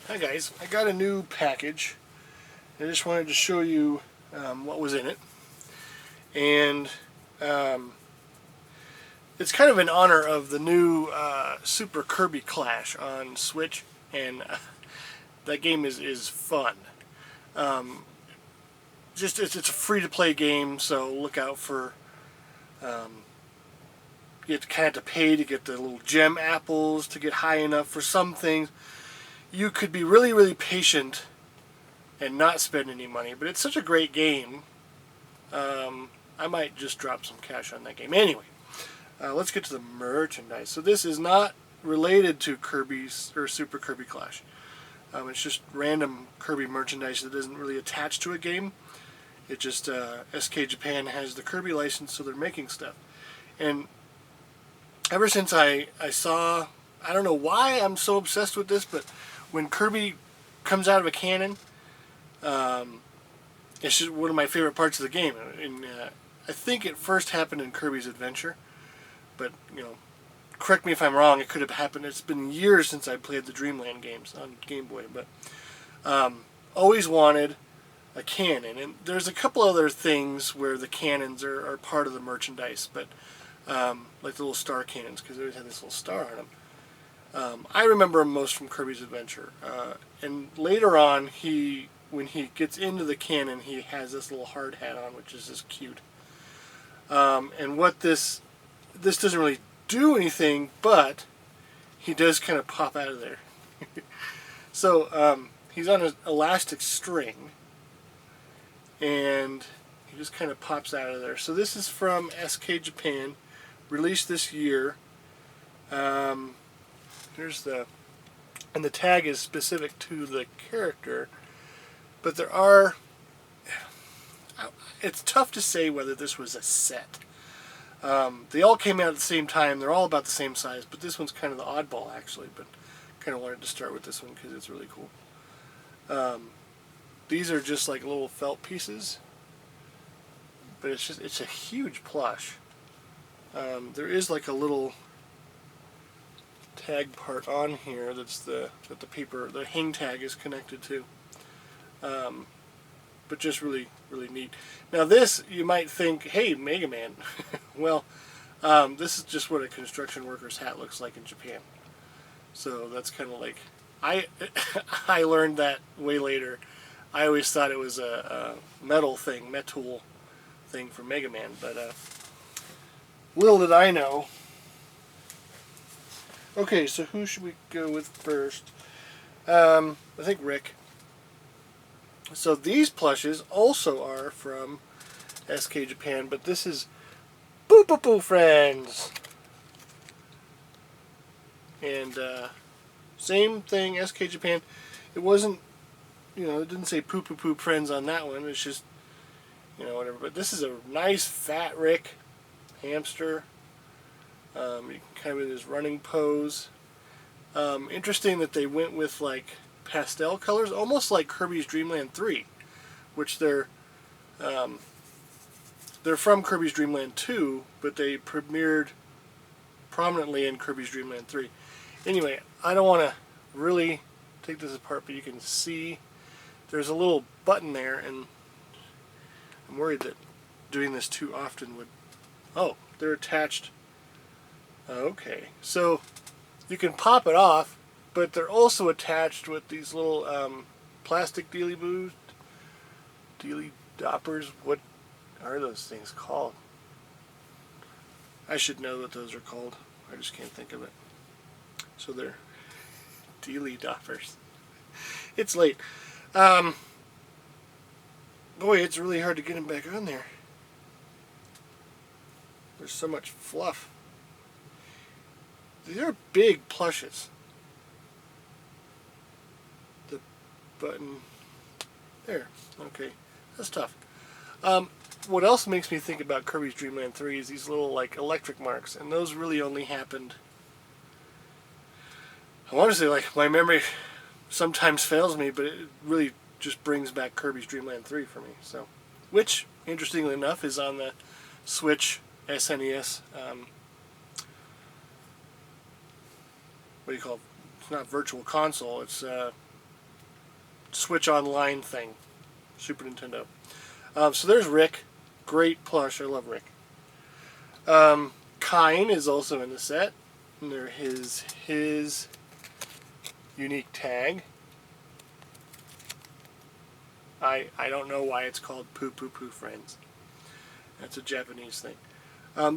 Hi guys, I got a new package. I just wanted to show you what was in it, and um, it's kind of in honor of the new Super Kirby Clash on Switch, and that game is fun. Um, it's a free-to-play game, so look out for you have to kind of have to pay to get the little gem apples to get high enough for some things. You could be really patient and not spend any money, but it's such a great game. I might just drop some cash on that game. Anyway, let's get to the merchandise. So this is not related to Kirby's or Super Kirby Clash. It's just random Kirby merchandise that isn't really attached to a game. It just SK Japan has the Kirby license, so they're making stuff. And ever since I saw, I don't know why I'm so obsessed with this, but when Kirby comes out of a cannon, it's just one of my favorite parts of the game. And I think it first happened in Kirby's Adventure, but correct me if I'm wrong. It could have happened. It's been years since I played the Dreamland games on Game Boy, but always wanted a cannon. And there's a couple other things where the cannons are part of the merchandise, but like the little star cannons, because they always have this little star on them. I remember them most from Kirby's Adventure, and later on, when he gets into the cannon, he has this little hard hat on, which is just cute. And what this doesn't really do anything, but he does kind of pop out of there. So he's on an elastic string, and he just kind of pops out of there. So this is from SK Japan, released this year. Here's the tag is specific to the character, but there are. It's tough to say whether this was a set. They all came out at the same time. They're all about the same size, but this one's kind of the oddball actually. But kind of wanted to start with this one because it's really cool. These are just like little felt pieces, but it's a huge plush. There is like a little tag part on here that the paper, the hang tag is connected to. But just really neat. Now this, you might think, hey, Mega Man. Well, this is just what a construction worker's hat looks like in Japan. So that's kind of like, I learned that way later. I always thought it was a metal thing for Mega Man, but little did I know. Okay, so who should we go with first? I think Rick. So these plushes also are from SK Japan, but this is Kirby Friends. And same thing, SK Japan. It wasn't, it didn't say Poo Friends on that one. It's just, whatever. But this is a nice fat Rick hamster. Kind of in his running pose. Interesting that they went with like pastel colors, almost like Kirby's Dream Land 3, which they're from Kirby's Dream Land 2, but they premiered prominently in Kirby's Dream Land 3. Anyway, I don't want to really take this apart, but you can see there's a little button there, and I'm worried that doing this too often would... Oh, they're attached. Okay, so you can pop it off, but they're also attached with these little plastic dealy doppers. What are those things called? I should know what those are called. I just can't think of it. So they're dealy doppers. It's late. Boy, it's really hard to get them back on there. There's so much fluff. These are big plushes. The button there. Okay, that's tough. What else makes me think about Kirby's Dream Land 3 is these little like electric marks, and those really only happened. I want to say, like, my memory sometimes fails me, but it really just brings back Kirby's Dream Land 3 for me. So, which, interestingly enough, is on the Switch SNES. What do you call it? It's not virtual console. It's Switch Online thing. Super Nintendo. So there's Rick. Great plush. I love Rick. Kine is also in the set. And there his unique tag. I don't know why it's called Poo Poo Poo Friends. That's a Japanese thing.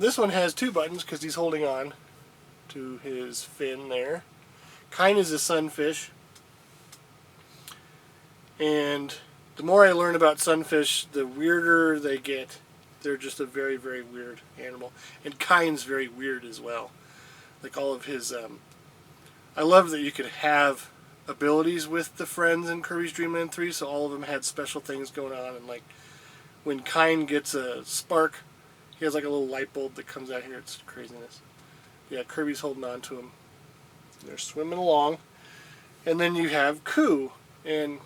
This one has 2 buttons because he's holding on to his fin there. Kine is a sunfish. And the more I learn about sunfish, the weirder they get. They're just a very, very weird animal. And Kine's very weird as well. Like all of his... I love that you could have abilities with the friends in Kirby's Dream Land 3, so all of them had special things going on. And like when Kine gets a spark, he has like a little light bulb that comes out here. It's craziness. Yeah, Kirby's holding on to him. They're swimming along. And then you have Koo. And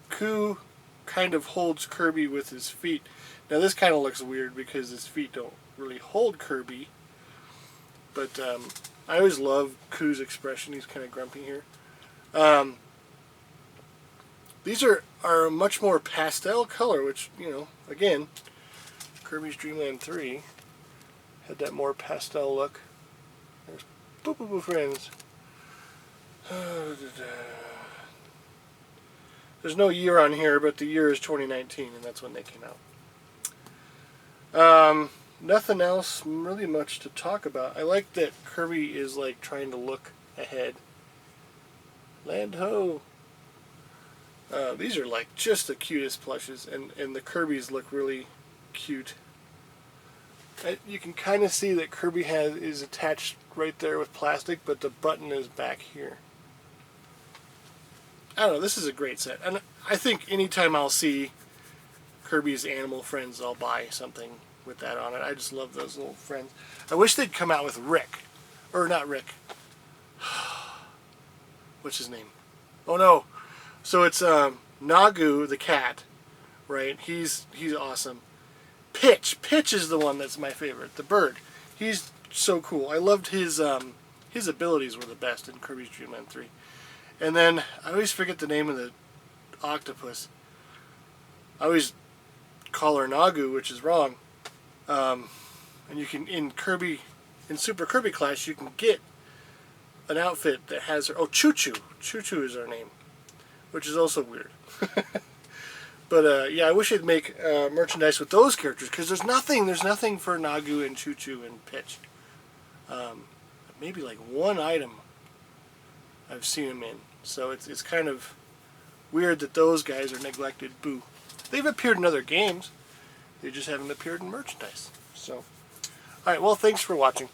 Koo kind of holds Kirby with his feet. Now this kind of looks weird because his feet don't really hold Kirby. But I always love Koo's expression. He's kind of grumpy here. These are a much more pastel color, which, you know, again, Kirby's Dream Land 3 had that more pastel look. There's Poo Poo Poo Friends. There's no year on here, but the year is 2019, and that's when they came out. Nothing else really much to talk about. I like that Kirby is like trying to look ahead. Land ho! These are like just the cutest plushes, and the Kirbys look really cute. You can kind of see that Kirby is attached right there with plastic, but the button is back here. I don't know, this is a great set. And I think anytime I'll see Kirby's animal friends, I'll buy something with that on it. I just love those little friends. I wish they'd come out with Rick. Or not Rick. What's his name? Oh no. So it's Nagu the cat, right? He's awesome. Pitch is the one that's my favorite. The bird. He's so cool. I loved his abilities were the best in Kirby's Dream Land 3. And then I always forget the name of the octopus. I always call her Nagu, which is wrong. And you can in Super Kirby Clash you can get an outfit that has her. Oh, Choo Choo. Choo Choo is her name, which is also weird. But yeah, I wish they'd make merchandise with those characters because there's nothing for Nagu and Choo Choo and Pitch. Maybe like one item I've seen them in, so it's kind of weird that those guys are neglected. Boo. They've appeared in other games. They just haven't appeared in merchandise. So, alright, well, thanks for watching.